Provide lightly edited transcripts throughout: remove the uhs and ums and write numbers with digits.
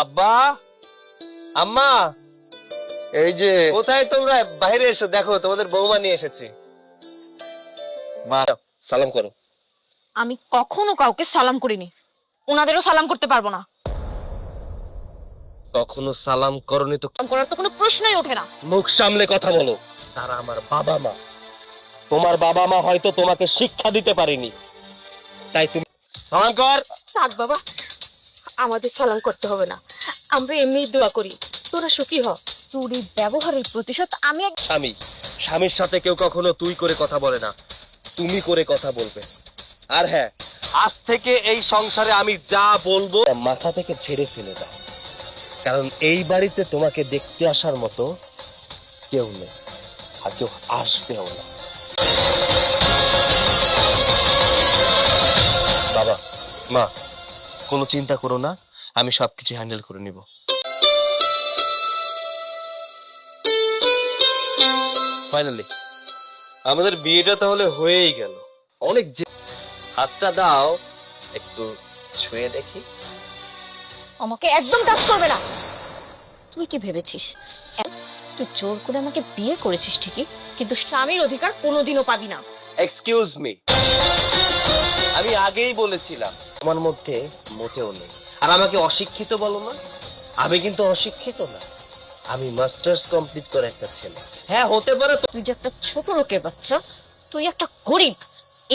আব্বা, আম্মা, এই যে কোথায় তোমরা? বাইরে এসো, দেখো তোমাদের বৌমা নিয়ে এসেছে। মা, সালাম করো। আমি কখনো কাউকে সালাম করিনি, ওনাদেরও সালাম করতে পারবো না। কখনো সালাম করনি তো? সালাম করার তো কোনো প্রশ্নই ওঠে না। মুখ সামলে কথা বলো। তারা আমার বাবা মা। তোমার বাবা মা হয়তো তোমাকে শিক্ষা দিতে পারেনি, তাই তুমি সালাম কর। থাক বাবা, আমাদের সালাম করতে হবে না, আমরা এমনি দোয়া করি তোরা সুখী হ। তোর এই ব্যবহারের প্রতিশোধ আমি স্বামী, স্বামীর সাথে কেউ কখনো তুই করে কথা বলে না, তুমি করে কথা বলবে। আর হ্যাঁ, আজ থেকে এই সংসারে আমি যা বলবো মাথা থেকে ঝেড়ে ফেলে দাও, কারণ এই বাড়িতে তোমাকে দেখতে আসার মতো কেউ নেই, আর কেউ আসবেও না। বাবা মা, কোনো চিন্তা করো না, আমি সবকিছু হ্যান্ডেল করে নিব। ফাইনালি আমাদের বিয়েটা তাহলে হয়েই গেল। অনেক হাতটা দাও, একটু ছুঁয়ে দেখি। আমাকে একদম টাচ করবে না। তুই কি ভেবেছিস তুই জোর করে আমাকে বিয়ে করেছিস ঠিকই, কিন্তু স্বামীর অধিকার কোনোদিনও পাবি না। এক্সকিউজ মি, আমি আগেই বলেছিলাম আমার মধ্যে মোটেও নেই। আর আমাকে অশিক্ষিত বলো না, আমি কিন্তু অশিক্ষিত না, আমি মাস্টার্স কমপ্লিট করে একটা ছেলে। হ্যাঁ হতে পারে তো। তুই যে একটা ছোট লোকের বাচ্চা, তুই একটা গরিব,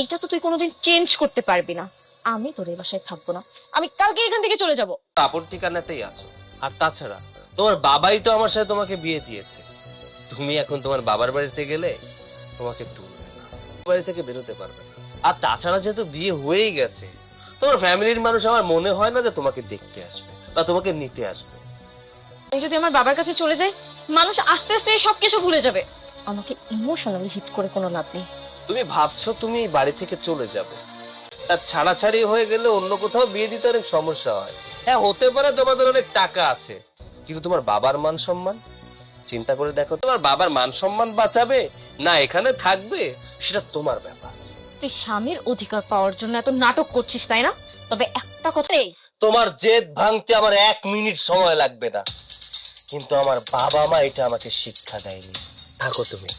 এইটা তো তুই কোনোদিন চেঞ্জ করতে পারবি না। আমি তোর এই বাসায় থাকবো না, আমি কালকে এখান থেকে চলে যাব। কাপড় ঠিকানাতেই আছো। আর তাছাড়া তোমার বাবাই তো আমার সাথে তোমাকে বিয়ে দিয়েছে। তুমি এখন তোমার বাবার বাড়িতে গেলে তোমাকে তুলবে না, বাড়ি থেকে বেরোতে পারবে না। আর তাছাড়া যেহেতু বিয়ে হয়েই গেছে, তোমার ফ্যামিলির মানুষ আমার মনে হয় না যে তোমাকে দেখতে আসবে বা তোমাকে নিতে আসবে। আমি যদি আমার বাবার কাছে চলে যাই, মানুষ আস্তে আস্তে সবকিছু ভুলে যাবে। আমাকে ইমোশনালি হিট করে কোনো লাভ নেই। তুমি ভাবছো তুমি এই বাড়ি থেকে চলে যাবে, আর ছাড়াছাড়ি হয়ে গেলে অন্য কোথাও বিয়ে দিতে অনেক সমস্যা হয়। হ্যাঁ হতে পারে তোমাদের অনেক টাকা আছে, কিন্তু তোমার বাবার মান সম্মান চিন্তা করে দেখো। তোমার বাবার মান সম্মান বাঁচাবে না এখানে থাকবে, সেটা তোমার ব্যাপার। তুই স্বামীর অধিকার পাওয়ার জন্য এত নাটক করছিস, তাই না? তবে একটা কথা নেই, তোমার জেদ ভাঙতে আমার 1 মিনিট সময় লাগবে না, কিন্তু আমার বাবা মা এটা আমাকে শিক্ষা দেয়নি। থাকো তুমি।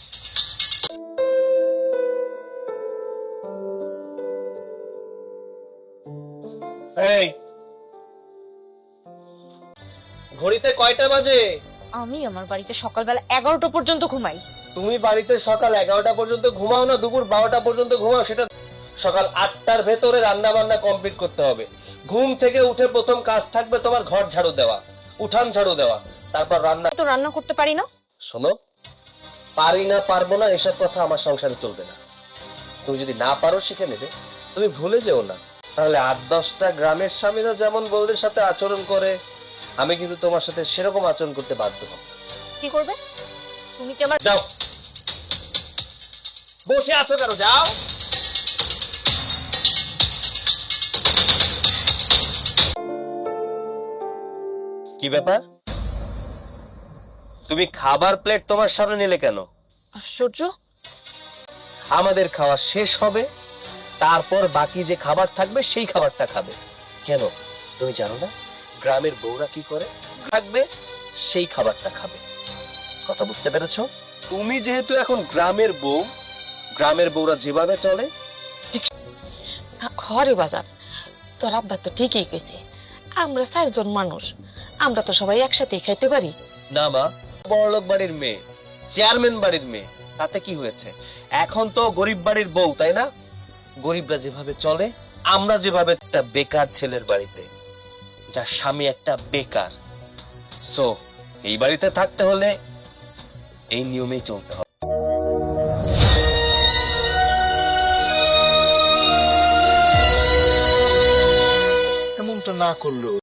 এই ঘড়িতে কয়টা বাজে? আমি আমার বাড়িতে সকালবেলা 11টা পর্যন্ত ঘুমাই। তুমি বাড়িতে সকাল 11টা পর্যন্ত ঘুমাও না দুপুর 12টা পর্যন্ত ঘুমাও, সেটা সকাল 8টার ভেতরে রান্না বান্না কমপ্লিট করতে হবে। ঘুম থেকে উঠে প্রথম কাজ থাকবে তোমার ঘর ঝাড়ু দেওয়া, উঠান ঝাড়ু দেওয়া, তারপর রান্না। তো রান্না করতে পারি না। শোনো, পারি না পারবো না এসব কথা আমার সংসারে চলবে না। তুমি যদি না পারো শিখে নেবে, তুমি ভুলে যেও না। তাহলে 8-10টা গ্রামের স্বামীরা যেমন বউদের সাথে আচরণ করে, আমি কিন্তু তোমার সাথে সেরকম আচরণ করতে বাধ্য হব। কি করবে? তুমি কি আমার যাও, বসে আছো কেন? যাও। কি ব্যাপার, তুমি খাবার প্লেট তোমার সামনে নিলে কেন? আশ্চর্য, আমাদের খাওয়া শেষ হবে, তারপর বাকি যে খাবার থাকবে সেই খাবারটা খাবে। কেন তুমি জানো না গ্রামের বউরা কি করে? থাকবে সেই খাবারটা খাবে। কথা বুঝতে পেরেছো? তুমি যেহেতু এখন গ্রামের বউ, গ্রামের বউরা যেভাবে চলে ঘরে বাজার তোর আব্বা তো ঠিকই কইছে, আমরা 4জন মানুষ, আমরা তো সবাই একসাথে খাইতে পারি। না মা, বড়লোক বাড়ির মেয়ে, চেয়ারম্যান বাড়ির মেয়ে, তাতে কি হয়েছে? এখন তো গরিব বাড়ির বউ, তাই না? গরিবরা যেভাবে চলে, আমরা যেভাবে একটা বেকার ছেলের বাড়িতে, যার স্বামী একটা বেকার। সো এই বাড়িতে থাকতে হলে এই নিয়মেই চলতে হবে। এমনটা না করলেও